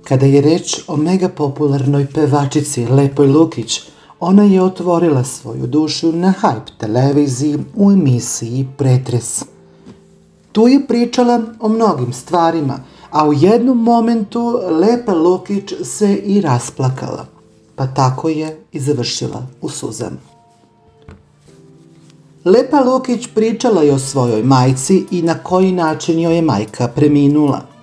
Kada je reč o mega popularnoj pevačici Lepoj Lukić, ona je otvorila svoju dušu na Hype televiziji u emisiji Pretres. Tu je pričala o mnogim stvarima, a u jednom momentu Lepa Lukić se i rasplakala, pa tako je i završila u suzama. Lepa Lukić pričala je o svojoj majci i na koji način joj je majka preminula.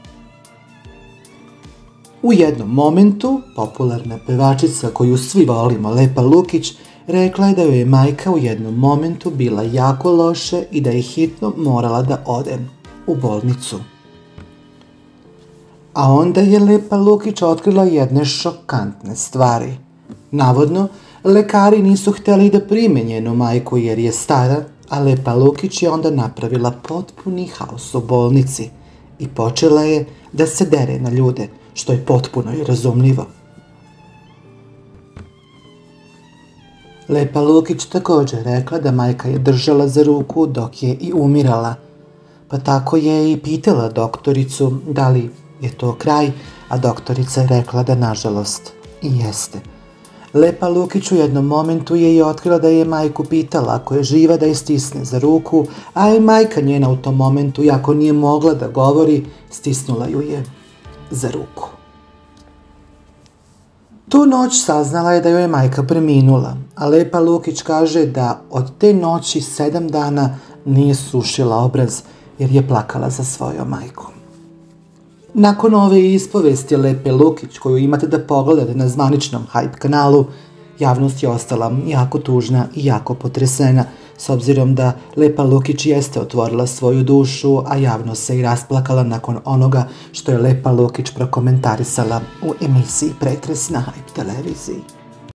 U jednom momentu, popularna pevačica koju svi volimo, Lepa Lukić, rekla je da joj je majka u jednom momentu bila jako loše i da je hitno morala da ode u bolnicu. A onda je Lepa Lukić otkrila jedne šokantne stvari. Navodno, lekari nisu htjeli da prime njenu majku jer je stara, a Lepa Lukić je onda napravila potpuni haos u bolnici i počela je da se dere na ljude, što je potpuno i razumljivo. Lepa Lukić također rekla da majka je držala za ruku dok je i umirala, pa tako je i pitala doktoricu da li je to kraj, a doktorica je rekla da nažalost i jeste. Lepa Lukić u jednom momentu je i otkrila da je majku pitala ako je živa da je stisne za ruku, a i majka njena u tom momentu, iako nije mogla da govori, stisnula ju je za ruku. Tu noć saznala je da joj je majka preminula, a Lepa Lukić kaže da od te noći 7 dana nije sušila obraz jer je plakala za svojom majkom. Nakon ove ispovesti Lepe Lukić, koju imate da pogledate na zvaničnom Hype kanalu, javnost je ostala jako tužna i jako potresena, s obzirom da Lepa Lukić jeste otvorila svoju dušu, a javnost se i rasplakala nakon onoga što je Lepa Lukić prokomentarisala u emisiji Pretres na Hype televiziji.